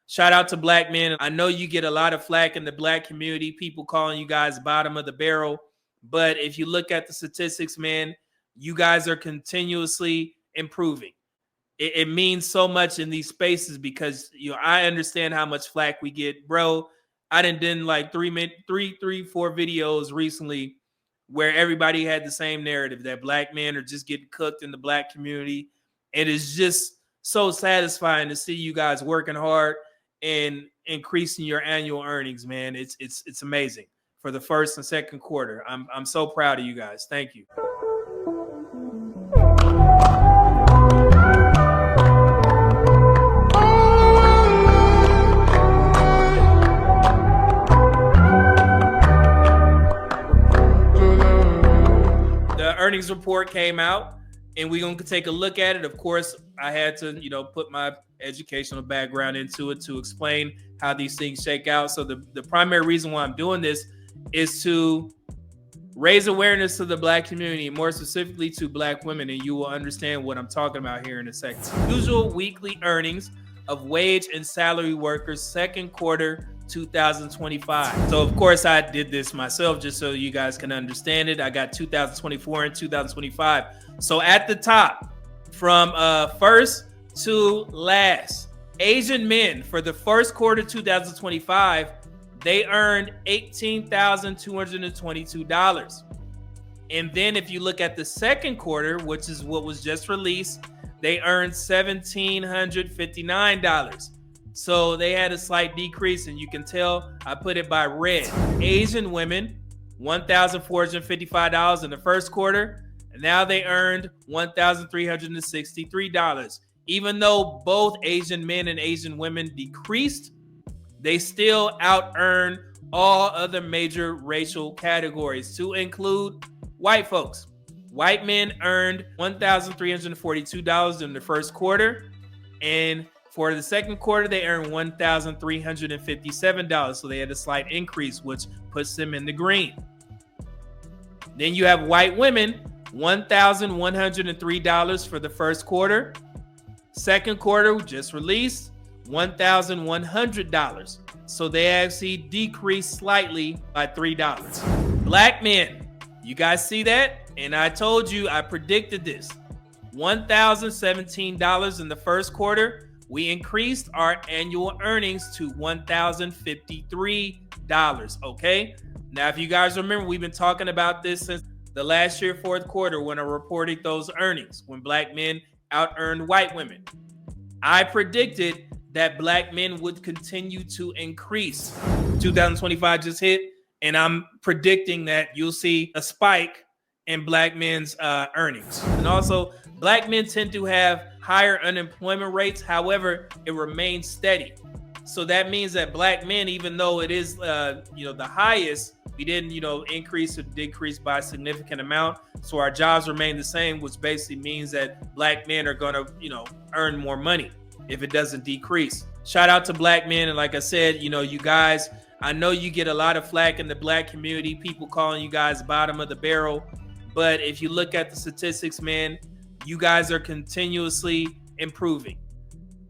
Shout out to black men. I know you get a lot of flack in the black community, people calling you guys bottom of the barrel. But if you look at the statistics, man, you guys are continuously improving. It means so much in these spaces because I understand how much flack we get, bro. I done like four videos recently where everybody had the same narrative that black men are just getting cooked in the black community. And it's just so satisfying to see you guys working hard and increasing your annual earnings, man. It's amazing for the first and second quarter. I'm so proud of you guys. Thank you. The earnings report came out and we're going to take a look at it. Of course, I had to, put my educational background into it to explain how these things shake out. So the primary reason why I'm doing this is to raise awareness to the black community, more specifically to black women, and you will understand what I'm talking about here in a second. Usual weekly earnings of wage and salary workers, second quarter 2025. So of course I did this myself just so you guys can understand it. I got 2024 and 2025. So at the top, from first to last, Asian men for the first quarter 2025, they earned $18,222. And then if you look at the second quarter, which is what was just released, they earned $1,759. So they had a slight decrease, and you can tell I put it by red. Asian women, $1,455 in the first quarter, and now they earned $1,363. Even though both Asian men and Asian women decreased, they still out-earned all other major racial categories, to include white folks. White men earned $1,342 in the first quarter, and for the second quarter, they earned $1,357. So they had a slight increase, which puts them in the green. Then you have white women, $1,103 for the first quarter. Second quarter just released, $1,100. So they actually decreased slightly by $3. Black men, you guys see that? And I told you, I predicted this. $1,017 in the first quarter. We increased our annual earnings to $1,053, okay? Now, if you guys remember, we've been talking about this since the last year, fourth quarter, when I reported those earnings, when black men out-earned white women. I predicted that black men would continue to increase. 2025 just hit, and I'm predicting that you'll see a spike in black men's earnings. And also, black men tend to have higher unemployment rates. However, it remains steady. So that means that black men, even though it is the highest, we didn't increase or decrease by a significant amount. So our jobs remain the same, which basically means that black men are going to earn more money if it doesn't decrease. Shout out to black men. And like I said, you guys, I know you get a lot of flack in the black community, people calling you guys bottom of the barrel. But if you look at the statistics, man, you guys are continuously improving.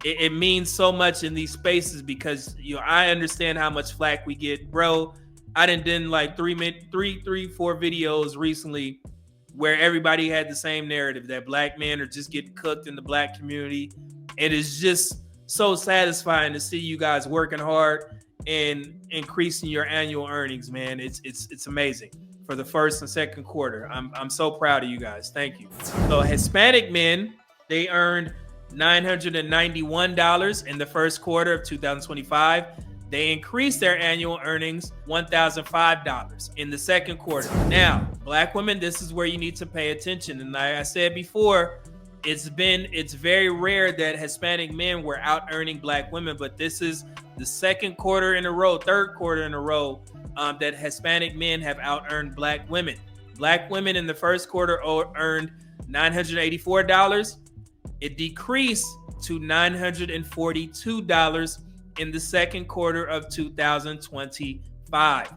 It means so much in these spaces because I understand how much flack we get, bro. I done like four videos recently where everybody had the same narrative that black men are just getting cooked in the black community. And it's just so satisfying to see you guys working hard and increasing your annual earnings, man. It's amazing for the first and second quarter. I'm so proud of you guys. Thank you. So Hispanic men, they earned $991 in the first quarter of 2025. They increased their annual earnings $1,005 in the second quarter. Now, black women, this is where you need to pay attention. And like I said before, it's very rare that Hispanic men were out earning black women, but this is the third quarter in a row that Hispanic men have out earned black women. Black women in the first quarter earned $984. It decreased to $942 in the second quarter of 2025.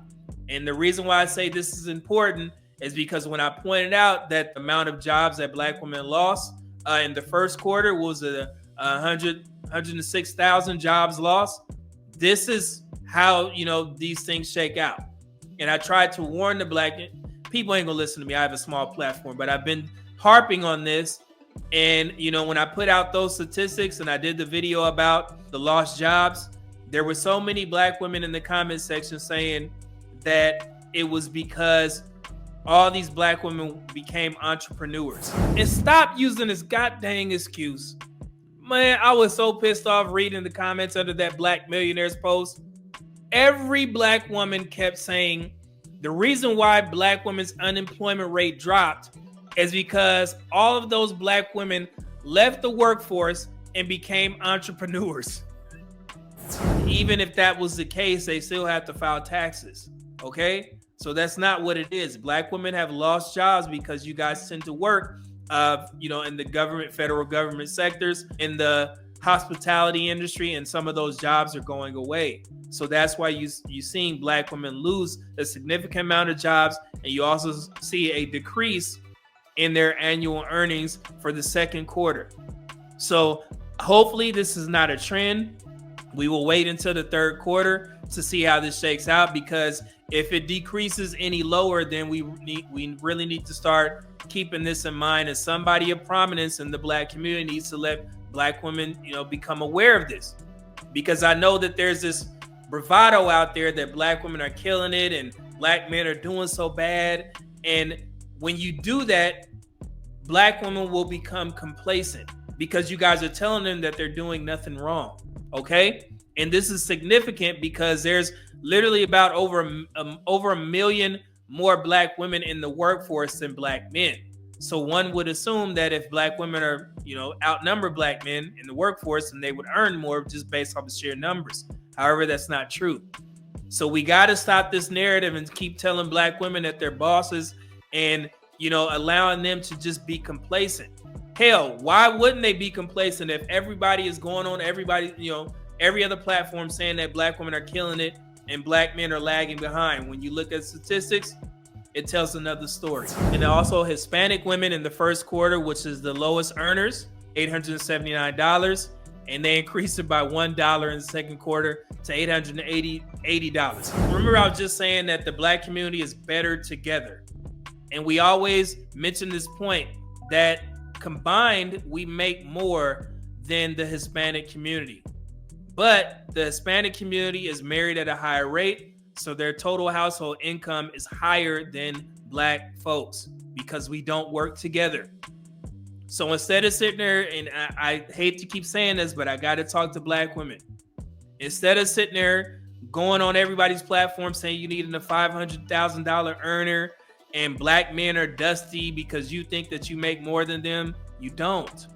And the reason why I say this is important is because when I pointed out that the amount of jobs that black women lost in the first quarter was 106,000 jobs lost. this is how, these things shake out. And I tried to warn the black people. Ain't gonna listen to me. I have a small platform, but I've been harping on this. And, when I put out those statistics and I did the video about the lost jobs, there were so many black women in the comment section saying that it was because all these black women became entrepreneurs. And stop using this goddamn excuse. Man, I was so pissed off reading the comments under that Black Millionaires post. Every black woman kept saying the reason why black women's unemployment rate dropped is because all of those black women left the workforce and became entrepreneurs. Even if that was the case, they still have to file taxes. Okay? So that's not what it is. Black women have lost jobs because you guys tend to work, in the government, federal government sectors, in the hospitality industry, and some of those jobs are going away. So that's why you're seeing black women lose a significant amount of jobs, and you also see a decrease in their annual earnings for the second quarter. So hopefully this is not a trend. We will wait until the third quarter to see how this shakes out, because if it decreases any lower, then we really need to start keeping this in mind, as somebody of prominence in the black community needs to let black women, become aware of this. Because I know that there's this bravado out there that black women are killing it and black men are doing so bad. And when you do that, black women will become complacent because you guys are telling them that they're doing nothing wrong. Okay? And this is significant because there's literally about over a million more black women in the workforce than black men. So one would assume that if black women are, outnumber black men in the workforce, then they would earn more just based off the sheer numbers. However, that's not true. So we got to stop this narrative and keep telling black women that they're bosses and, allowing them to just be complacent. Hell, why wouldn't they be complacent if everybody is going on, every other platform saying that black women are killing it and black men are lagging behind? When you look at statistics, it tells another story. And also Hispanic women in the first quarter, which is the lowest earners, $879, and they increased it by $1 in the second quarter to $880. Remember, I was just saying that the black community is better together. And we always mention this point that combined, we make more than the Hispanic community. But the Hispanic community is married at a higher rate, so their total household income is higher than black folks because we don't work together. So instead of sitting there, and I hate to keep saying this, but I got to talk to black women. Instead of sitting there going on everybody's platform saying you need a $500,000 earner and black men are dusty because you think that you make more than them, you don't.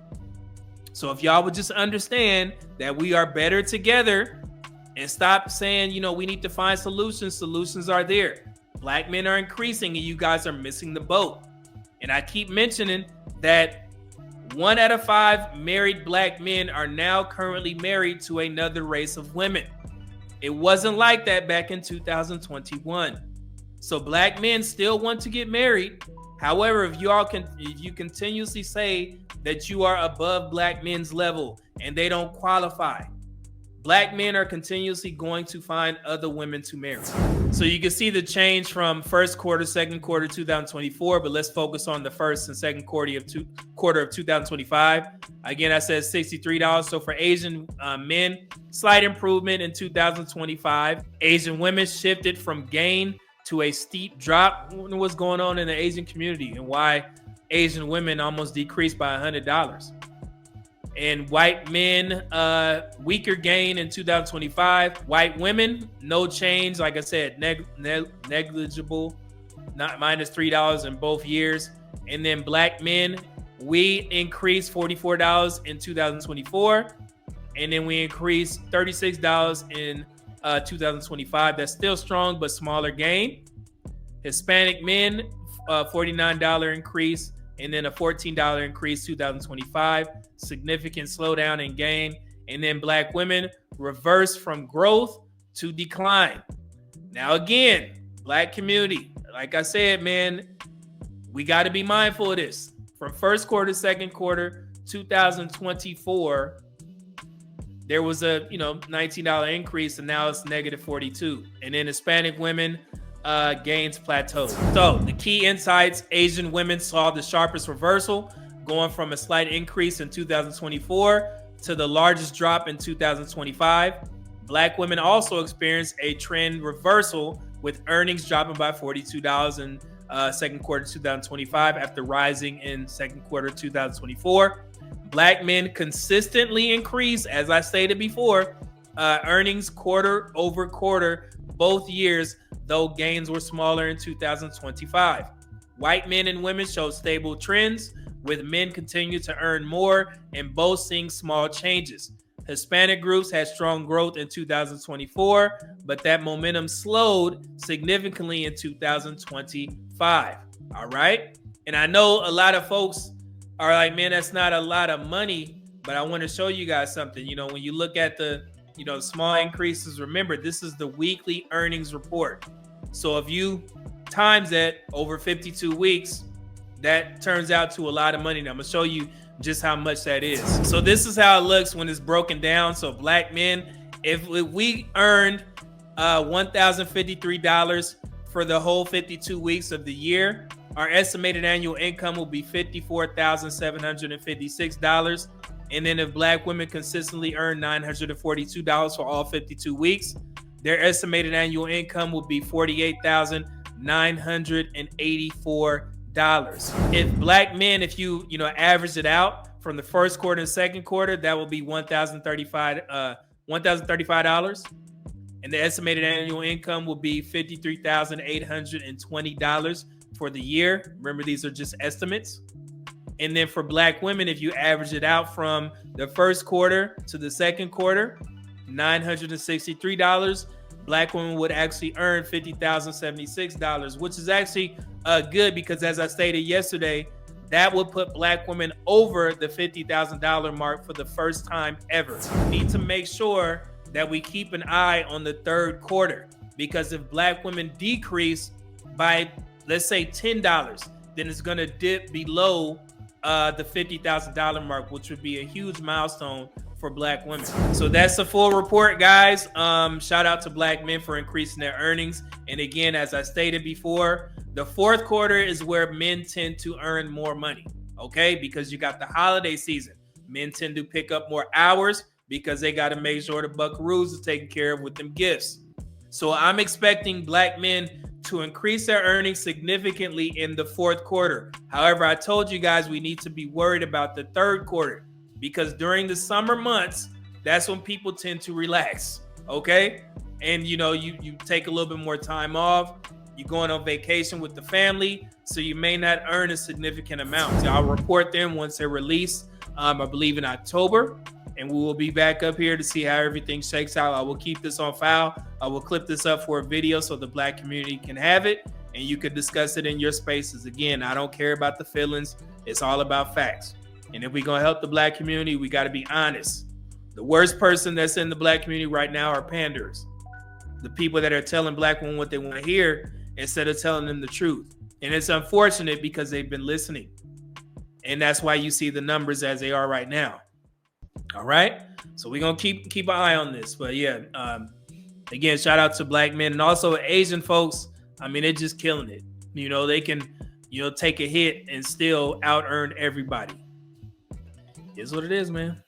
So if y'all would just understand that we are better together and stop saying, we need to find solutions. Solutions are there. Black men are increasing and you guys are missing the boat. And I keep mentioning that 1 out of 5 married black men are now currently married to another race of women. It wasn't like that back in 2021. So black men still want to get married. However, if you continuously say that you are above black men's level and they don't qualify, black men are continuously going to find other women to marry. So you can see the change from first quarter, second quarter 2024, but let's focus on the first and second quarter of 2025. Again, I said $63. So for Asian men, slight improvement in 2025. Asian women shifted from gain to a steep drop. What's going on in the Asian community and why Asian women almost decreased by $100. And white men, weaker gain in 2025. White women, no change. Like I said, negligible, not minus $3 in both years. And then black men, we increased $44 in 2024. And then we increased $36 in 2025. That's still strong, but smaller gain. Hispanic men, $49 increase, and then a $14 increase 2025. Significant slowdown in gain. And then black women reverse from growth to decline. Now again, black community, like I said, man, we got to be mindful of this. From first quarter, second quarter 2024, there was a $19 increase, and now it's negative 42. And then Hispanic women gains plateaued. So the key insights: Asian women saw the sharpest reversal, going from a slight increase in 2024 to the largest drop in 2025. Black women also experienced a trend reversal, with earnings dropping by $42 in second quarter 2025 after rising in second quarter 2024. Black men consistently increased, as I stated before, earnings quarter over quarter both years, though gains were smaller in 2025. White men and women showed stable trends, with men continue to earn more and both seeing small changes. Hispanic groups had strong growth in 2024, but that momentum slowed significantly in 2025. All right. And I know a lot of folks are like, man, that's not a lot of money, but I want to show you guys something. When you look at the, small increases, remember, this is the weekly earnings report. So if you times that over 52 weeks, that turns out to a lot of money. Now I'm going to show you just how much that is. So this is how it looks when it's broken down. So black men, if we earned $1,053 for the whole 52 weeks of the year, our estimated annual income will be $54,756. And then if black women consistently earn $942 for all 52 weeks, their estimated annual income will be $48,984. If black men, if you average it out from the first quarter and second quarter, that will be $1,035, and the estimated annual income will be $53,820 for the year. Remember, these are just estimates. And then for black women, if you average it out from the first quarter to the second quarter, $963. Black women would actually earn $50,076, which is actually good, because as I stated yesterday, that would put black women over the $50,000 mark for the first time ever. We need to make sure that we keep an eye on the third quarter, because if black women decrease by, let's say, $10, then it's going to dip below the $50,000 mark, which would be a huge milestone for black women. So that's the full report, guys. Shout out to black men for increasing their earnings. And again, as I stated before, the fourth quarter is where men tend to earn more money, okay? Because you got the holiday season. Men tend to pick up more hours because they got to make sure the buckaroos is taken care of with them gifts. So I'm expecting black men to increase their earnings significantly in the fourth quarter. However, I told you guys we need to be worried about the third quarter, because during the summer months, that's when people tend to relax, okay? And you take a little bit more time off. You're going on vacation with the family, so you may not earn a significant amount. So I'll report them once they're released, I believe in October, and we will be back up here to see how everything shakes out. I will keep this on file. I will clip this up for a video so the black community can have it, and you can discuss it in your spaces. Again, I don't care about the feelings. It's all about facts. And if we're going to help the black community, we got to be honest. The worst person that's in the black community right now are panders. The people that are telling black women what they want to hear instead of telling them the truth. And it's unfortunate because they've been listening. And that's why you see the numbers as they are right now. All right. So we're going to keep an eye on this. But yeah, again, shout out to black men and also Asian folks. I mean, they're just killing it. They can, take a hit and still out earn everybody. Is what it is, man.